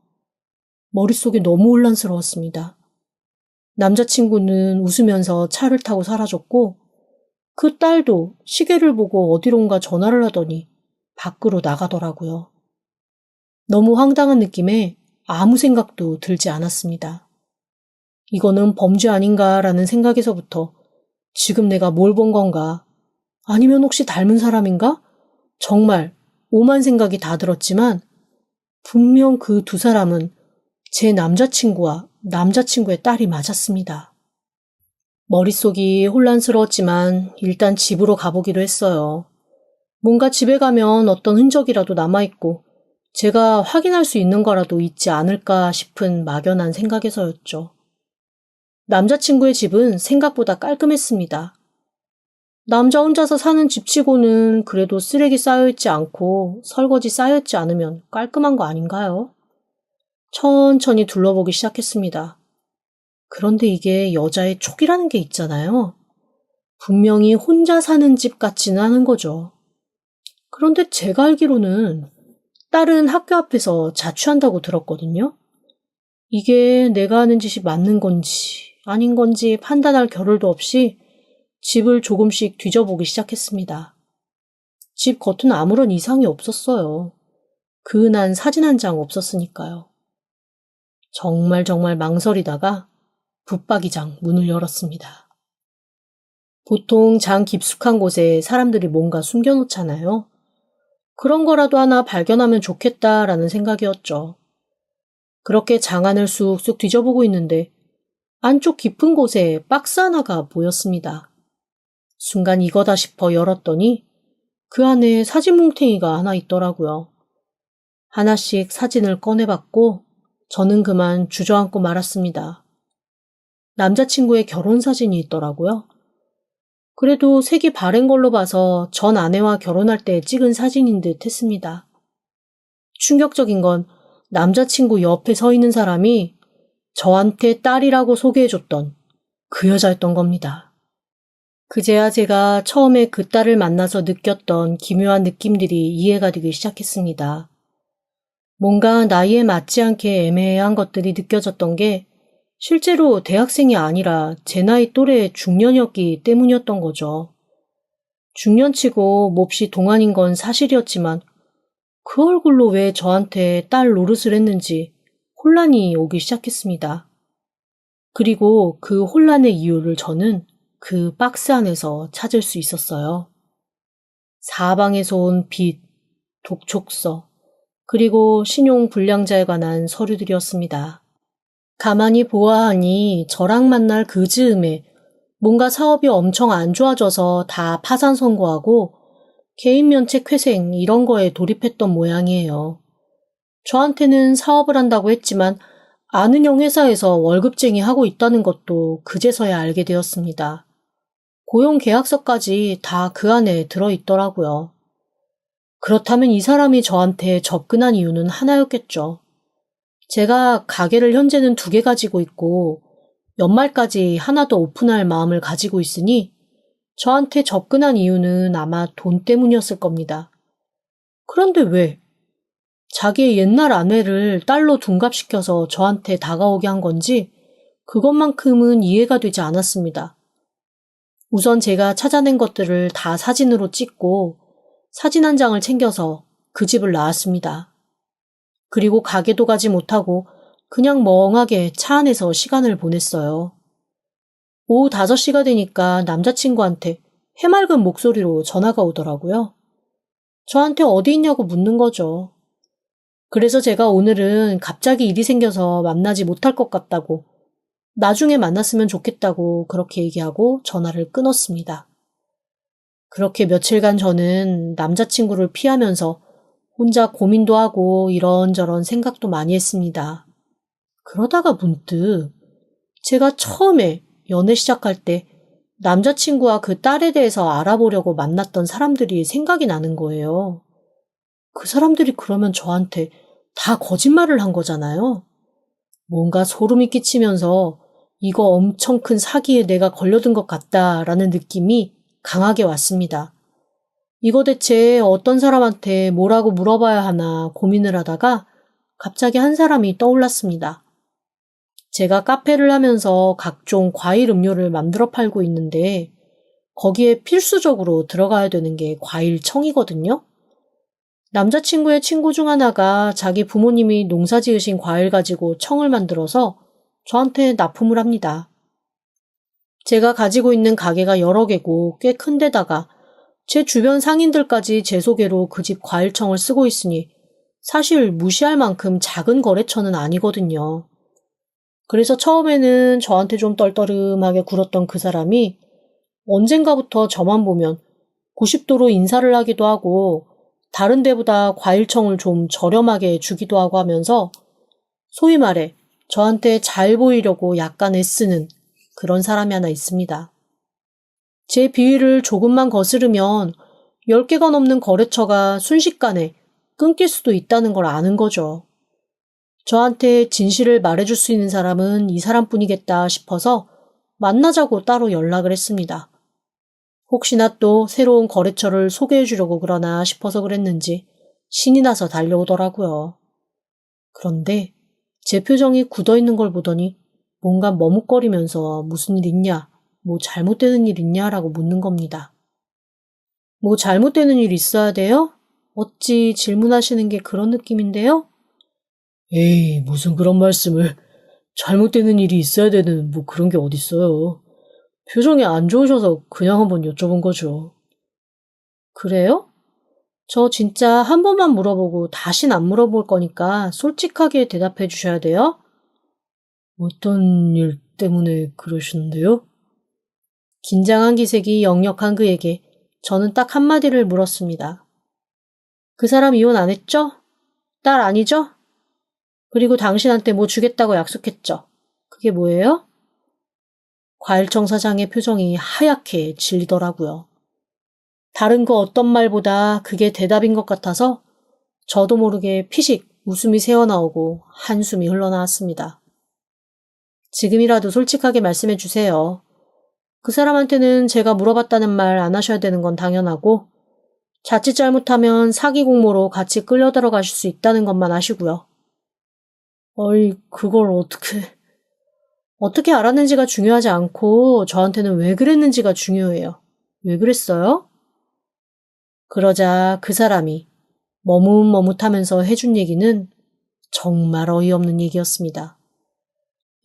머릿속이 너무 혼란스러웠습니다. 남자친구는 웃으면서 차를 타고 사라졌고 그 딸도 시계를 보고 어디론가 전화를 하더니 밖으로 나가더라고요. 너무 황당한 느낌에 아무 생각도 들지 않았습니다. 이거는 범죄 아닌가라는 생각에서부터 지금 내가 뭘 본 건가? 아니면 혹시 닮은 사람인가? 정말 오만 생각이 다 들었지만 분명 그 두 사람은 제 남자친구와 남자친구의 딸이 맞았습니다. 머릿속이 혼란스러웠지만 일단 집으로 가보기로 했어요. 뭔가 집에 가면 어떤 흔적이라도 남아있고 제가 확인할 수 있는 거라도 있지 않을까 싶은 막연한 생각에서였죠. 남자친구의 집은 생각보다 깔끔했습니다. 남자 혼자서 사는 집치고는 그래도 쓰레기 쌓여있지 않고 설거지 쌓여있지 않으면 깔끔한 거 아닌가요? 천천히 둘러보기 시작했습니다. 그런데 이게 여자의 촉이라는 게 있잖아요. 분명히 혼자 사는 집 같지는 않은 거죠. 그런데 제가 알기로는 딸은 학교 앞에서 자취한다고 들었거든요. 이게 내가 하는 짓이 맞는 건지 아닌 건지 판단할 겨를도 없이 집을 조금씩 뒤져보기 시작했습니다. 집 겉은 아무런 이상이 없었어요. 그은한 사진 한 장 없었으니까요. 정말 망설이다가 붙박이장 문을 열었습니다. 보통 장 깊숙한 곳에 사람들이 뭔가 숨겨놓잖아요. 그런 거라도 하나 발견하면 좋겠다라는 생각이었죠. 그렇게 장 안을 쑥쑥 뒤져보고 있는데 안쪽 깊은 곳에 박스 하나가 보였습니다. 순간 이거다 싶어 열었더니 그 안에 사진 뭉탱이가 하나 있더라고요. 하나씩 사진을 꺼내봤고 저는 그만 주저앉고 말았습니다. 남자친구의 결혼 사진이 있더라고요. 그래도 색이 바랜 걸로 봐서 전 아내와 결혼할 때 찍은 사진인 듯 했습니다. 충격적인 건 남자친구 옆에 서 있는 사람이 저한테 딸이라고 소개해줬던 그 여자였던 겁니다. 그제야 제가 처음에 그 딸을 만나서 느꼈던 기묘한 느낌들이 이해가 되기 시작했습니다. 뭔가 나이에 맞지 않게 애매한 것들이 느껴졌던 게 실제로 대학생이 아니라 제 나이 또래의 중년이었기 때문이었던 거죠. 중년치고 몹시 동안인 건 사실이었지만 그 얼굴로 왜 저한테 딸 노릇을 했는지 혼란이 오기 시작했습니다. 그리고 그 혼란의 이유를 저는 그 박스 안에서 찾을 수 있었어요. 사방에서 온 빚, 독촉서, 그리고 신용불량자에 관한 서류들이었습니다. 가만히 보아하니 저랑 만날 그 즈음에 뭔가 사업이 엄청 안 좋아져서 다 파산 선고하고 개인 면책 회생 이런 거에 돌입했던 모양이에요. 저한테는 사업을 한다고 했지만 아는 형 회사에서 월급쟁이 하고 있다는 것도 그제서야 알게 되었습니다. 고용 계약서까지 다 그 안에 들어있더라고요. 그렇다면 이 사람이 저한테 접근한 이유는 하나였겠죠. 제가 가게를 현재는 2개 가지고 있고 연말까지 하나 더 오픈할 마음을 가지고 있으니 저한테 접근한 이유는 아마 돈 때문이었을 겁니다. 그런데 왜? 자기의 옛날 아내를 딸로 둔갑시켜서 저한테 다가오게 한 건지 그것만큼은 이해가 되지 않았습니다. 우선 제가 찾아낸 것들을 다 사진으로 찍고 사진 한 장을 챙겨서 그 집을 나왔습니다. 그리고 가게도 가지 못하고 그냥 멍하게 차 안에서 시간을 보냈어요. 오후 5시가 되니까 남자친구한테 해맑은 목소리로 전화가 오더라고요. 저한테 어디 있냐고 묻는 거죠. 그래서 제가 오늘은 갑자기 일이 생겨서 만나지 못할 것 같다고, 나중에 만났으면 좋겠다고 그렇게 얘기하고 전화를 끊었습니다. 그렇게 며칠간 저는 남자친구를 피하면서 혼자 고민도 하고 이런저런 생각도 많이 했습니다. 그러다가 문득 제가 처음에 연애 시작할 때 남자친구와 그 딸에 대해서 알아보려고 만났던 사람들이 생각이 나는 거예요. 그 사람들이 그러면 저한테 다 거짓말을 한 거잖아요. 뭔가 소름이 끼치면서 이거 엄청 큰 사기에 내가 걸려든 것 같다라는 느낌이 강하게 왔습니다. 이거 대체 어떤 사람한테 뭐라고 물어봐야 하나 고민을 하다가 갑자기 한 사람이 떠올랐습니다. 제가 카페를 하면서 각종 과일 음료를 만들어 팔고 있는데 거기에 필수적으로 들어가야 되는 게 과일청이거든요. 남자친구의 친구 중 하나가 자기 부모님이 농사 지으신 과일 가지고 청을 만들어서 저한테 납품을 합니다. 제가 가지고 있는 가게가 여러 개고 꽤 큰 데다가 제 주변 상인들까지 제 소개로 그 집 과일청을 쓰고 있으니 사실 무시할 만큼 작은 거래처는 아니거든요. 그래서 처음에는 저한테 좀 떨떠름하게 굴었던 그 사람이 언젠가부터 저만 보면 90도로 인사를 하기도 하고 다른 데보다 과일청을 좀 저렴하게 주기도 하고 하면서 소위 말해 저한테 잘 보이려고 약간 애쓰는 그런 사람이 하나 있습니다. 제 비위를 조금만 거스르면 10개가 넘는 거래처가 순식간에 끊길 수도 있다는 걸 아는 거죠. 저한테 진실을 말해줄 수 있는 사람은 이 사람뿐이겠다 싶어서 만나자고 따로 연락을 했습니다. 혹시나 또 새로운 거래처를 소개해주려고 그러나 싶어서 그랬는지 신이 나서 달려오더라고요. 그런데 제 표정이 굳어있는 걸 보더니 뭔가 머뭇거리면서 무슨 일 있냐, 뭐 잘못되는 일 있냐라고 묻는 겁니다. 뭐 잘못되는 일 있어야 돼요? 어찌 질문하시는 게 그런 느낌인데요? 에이, 무슨 그런 말씀을. 잘못되는 일이 있어야 되는 뭐 그런 게 어딨어요. 표정이 안 좋으셔서 그냥 한번 여쭤본 거죠. 그래요? 저 진짜 한 번만 물어보고 다신 안 물어볼 거니까 솔직하게 대답해 주셔야 돼요. 어떤 일 때문에 그러시는데요? 긴장한 기색이 역력한 그에게 저는 딱 한마디를 물었습니다. 그 사람 이혼 안 했죠? 딸 아니죠? 그리고 당신한테 뭐 주겠다고 약속했죠? 그게 뭐예요? 과일청 사장의 표정이 하얗게 질리더라고요. 다른 그 어떤 말보다 그게 대답인 것 같아서 저도 모르게 피식 웃음이 새어나오고 한숨이 흘러나왔습니다. 지금이라도 솔직하게 말씀해 주세요. 그 사람한테는 제가 물어봤다는 말 안 하셔야 되는 건 당연하고 자칫 잘못하면 사기 공모로 같이 끌려 들어가실 수 있다는 것만 아시고요. 그걸 어떻게 알았는지가 중요하지 않고 저한테는 왜 그랬는지가 중요해요. 왜 그랬어요? 그러자 그 사람이 머뭇머뭇하면서 해준 얘기는 정말 어이없는 얘기였습니다.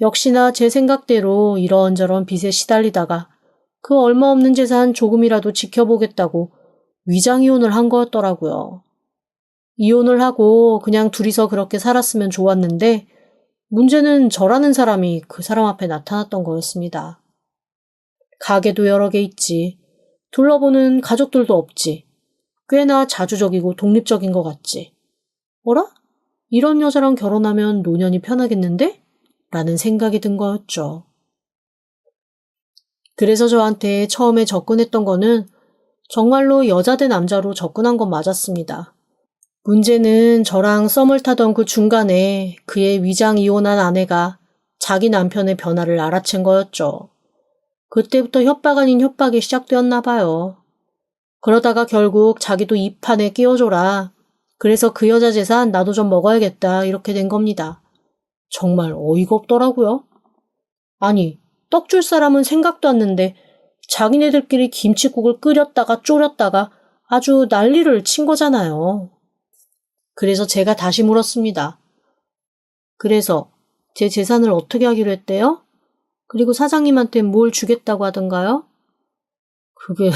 역시나 제 생각대로 이런저런 빚에 시달리다가 그 얼마 없는 재산 조금이라도 지켜보겠다고 위장이혼을 한 거였더라고요. 이혼을 하고 그냥 둘이서 그렇게 살았으면 좋았는데 문제는 저라는 사람이 그 사람 앞에 나타났던 거였습니다. 가게도 여러 개 있지. 둘러보는 가족들도 없지. 꽤나 자주적이고 독립적인 것 같지. 어라? 이런 여자랑 결혼하면 노년이 편하겠는데? 라는 생각이 든 거였죠. 그래서 저한테 처음에 접근했던 거는 정말로 여자 대 남자로 접근한 건 맞았습니다. 문제는 저랑 썸을 타던 그 중간에 그의 위장 이혼한 아내가 자기 남편의 변화를 알아챈 거였죠. 그때부터 협박 아닌 협박이 시작되었나 봐요. 그러다가 결국 자기도 이 판에 끼워줘라. 그래서 그 여자 재산 나도 좀 먹어야겠다 이렇게 된 겁니다. 정말 어이가 없더라고요. 아니, 떡 줄 사람은 생각도 안 났는데 자기네들끼리 김칫국을 끓였다가 졸였다가 아주 난리를 친 거잖아요. 그래서 제가 다시 물었습니다. 그래서 제 재산을 어떻게 하기로 했대요? 그리고 사장님한테 뭘 주겠다고 하던가요? 그게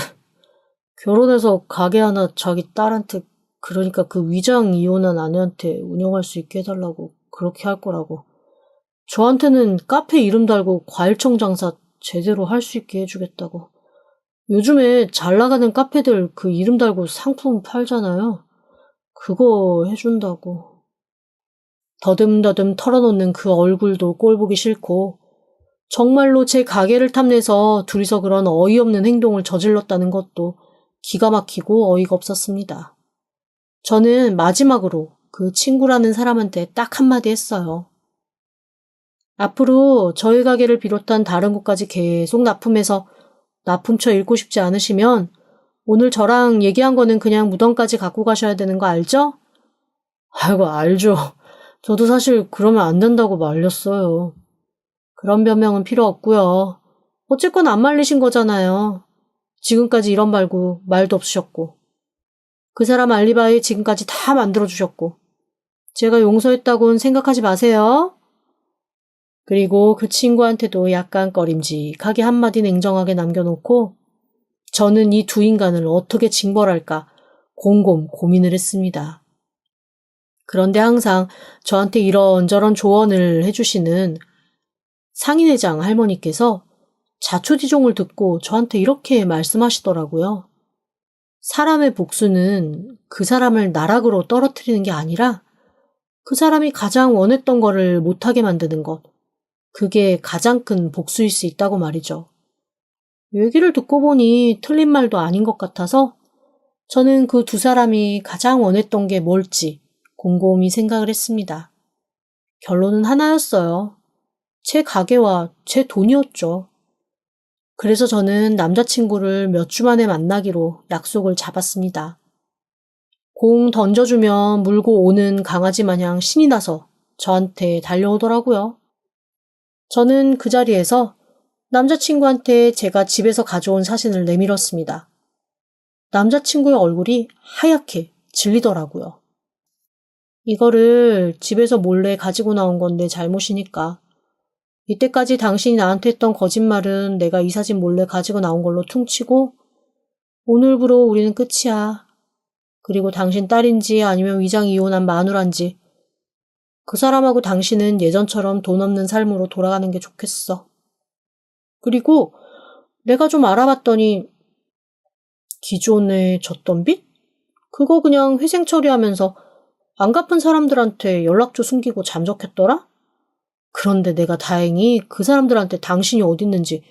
결혼해서 가게 하나 자기 딸한테 그러니까 그 위장 이혼한 아내한테 운영할 수 있게 해달라고 그렇게 할 거라고. 저한테는 카페 이름 달고 과일청 장사 제대로 할 수 있게 해주겠다고. 요즘에 잘 나가는 카페들 그 이름 달고 상품 팔잖아요. 그거 해준다고. 더듬더듬 털어놓는 그 얼굴도 꼴보기 싫고 정말로 제 가게를 탐내서 둘이서 그런 어이없는 행동을 저질렀다는 것도 기가 막히고 어이가 없었습니다. 저는 마지막으로 그 친구라는 사람한테 딱 한마디 했어요. 앞으로 저희 가게를 비롯한 다른 곳까지 계속 납품해서 납품처 잃고 싶지 않으시면 오늘 저랑 얘기한 거는 그냥 무덤까지 갖고 가셔야 되는 거 알죠? 아이고, 알죠. 저도 사실 그러면 안 된다고 말렸어요. 그런 변명은 필요 없고요. 어쨌건 안 말리신 거잖아요. 지금까지 이런 말고 말도 없으셨고. 그 사람 알리바이 지금까지 다 만들어주셨고. 제가 용서했다고는 생각하지 마세요. 그리고 그 친구한테도 약간 꺼림직하게 한마디 냉정하게 남겨놓고 저는 이 두 인간을 어떻게 징벌할까 곰곰 고민을 했습니다. 그런데 항상 저한테 이런저런 조언을 해주시는 상인회장 할머니께서 자초지종을 듣고 저한테 이렇게 말씀하시더라고요. 사람의 복수는 그 사람을 나락으로 떨어뜨리는 게 아니라 그 사람이 가장 원했던 거를 못하게 만드는 것. 그게 가장 큰 복수일 수 있다고 말이죠. 얘기를 듣고 보니 틀린 말도 아닌 것 같아서 저는 그 두 사람이 가장 원했던 게 뭘지 곰곰이 생각을 했습니다. 결론은 하나였어요. 제 가게와 제 돈이었죠. 그래서 저는 남자친구를 몇 주 만에 만나기로 약속을 잡았습니다. 공 던져주면 물고 오는 강아지 마냥 신이 나서 저한테 달려오더라고요. 저는 그 자리에서 남자친구한테 제가 집에서 가져온 사진을 내밀었습니다. 남자친구의 얼굴이 하얗게 질리더라고요. 이거를 집에서 몰래 가지고 나온 건 내 잘못이니까. 이때까지 당신이 나한테 했던 거짓말은 내가 이 사진 몰래 가지고 나온 걸로 퉁치고 오늘부로 우리는 끝이야. 그리고 당신 딸인지 아니면 위장 이혼한 마누라인지 그 사람하고 당신은 예전처럼 돈 없는 삶으로 돌아가는 게 좋겠어. 그리고 내가 좀 알아봤더니 기존에 졌던 빚? 그거 그냥 회생 처리하면서 안 갚은 사람들한테 연락처 숨기고 잠적했더라? 그런데 내가 다행히 그 사람들한테 당신이 어딨는지,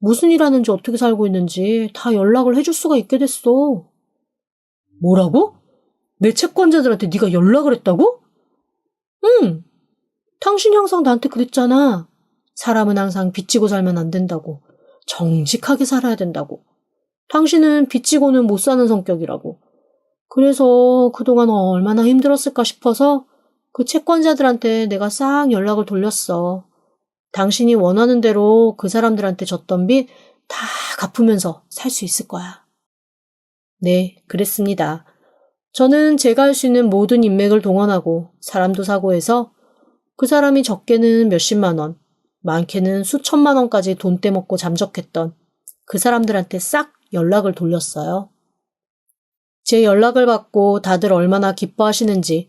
무슨 일 하는지 어떻게 살고 있는지 다 연락을 해줄 수가 있게 됐어. 뭐라고? 내 채권자들한테 네가 연락을 했다고? 응. 당신이 항상 나한테 그랬잖아. 사람은 항상 빚지고 살면 안 된다고. 정직하게 살아야 된다고. 당신은 빚지고는 못 사는 성격이라고. 그래서 그동안 얼마나 힘들었을까 싶어서 그 채권자들한테 내가 싹 연락을 돌렸어. 당신이 원하는 대로 그 사람들한테 졌던 빚 다 갚으면서 살 수 있을 거야. 네, 그랬습니다. 저는 제가 할 수 있는 모든 인맥을 동원하고 사람도 사고해서 그 사람이 적게는 몇십만 원, 많게는 수천만 원까지 돈 떼먹고 잠적했던 그 사람들한테 싹 연락을 돌렸어요. 제 연락을 받고 다들 얼마나 기뻐하시는지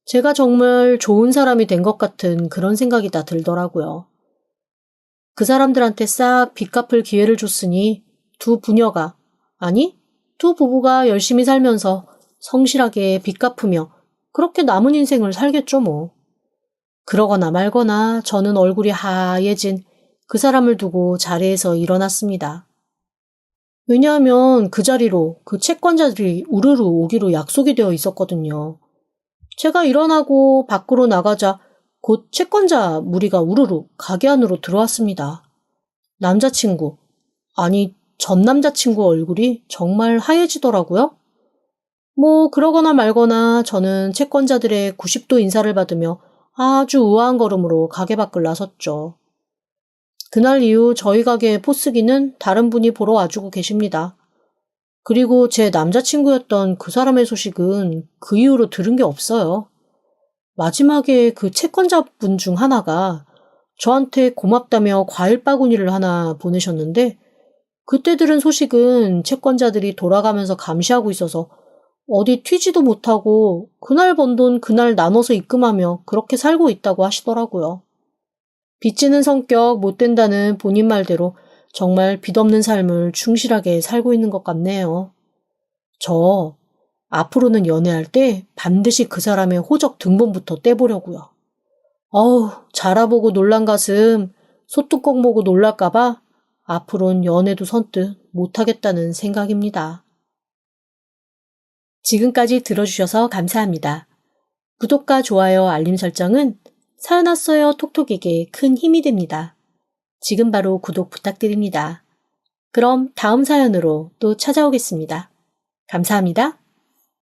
제가 정말 좋은 사람이 된 것 같은 그런 생각이 다 들더라고요. 그 사람들한테 싹 빚 갚을 기회를 줬으니 두 부부가 열심히 살면서 성실하게 빚 갚으며 그렇게 남은 인생을 살겠죠 뭐. 그러거나 말거나 저는 얼굴이 하얘진 그 사람을 두고 자리에서 일어났습니다. 왜냐하면 그 자리로 그 채권자들이 우르르 오기로 약속이 되어 있었거든요. 제가 일어나고 밖으로 나가자 곧 채권자 무리가 우르르 가게 안으로 들어왔습니다. 남자친구, 아니 전 남자친구 얼굴이 정말 하얘지더라고요. 뭐 그러거나 말거나 저는 채권자들의 90도 인사를 받으며 아주 우아한 걸음으로 가게 밖을 나섰죠. 그날 이후 저희 가게의 포스기는 다른 분이 보러 와주고 계십니다. 그리고 제 남자친구였던 그 사람의 소식은 그 이후로 들은 게 없어요. 마지막에 그 채권자분 중 하나가 저한테 고맙다며 과일 바구니를 하나 보내셨는데 그때 들은 소식은 채권자들이 돌아가면서 감시하고 있어서 어디 튀지도 못하고 그날 번 돈 그날 나눠서 입금하며 그렇게 살고 있다고 하시더라고요. 빚지는 성격 못 된다는 본인 말대로 정말 빚없는 삶을 충실하게 살고 있는 것 같네요. 저 앞으로는 연애할 때 반드시 그 사람의 호적 등본부터 떼보려고요. 어우, 자라보고 놀란 가슴, 소뚜껑 보고 놀랄까봐 앞으로는 연애도 선뜻 못하겠다는 생각입니다. 지금까지 들어주셔서 감사합니다. 구독과 좋아요, 알림 설정은 사연 왔어요 톡톡에게 큰 힘이 됩니다. 지금 바로 구독 부탁드립니다. 그럼 다음 사연으로 또 찾아오겠습니다. 감사합니다.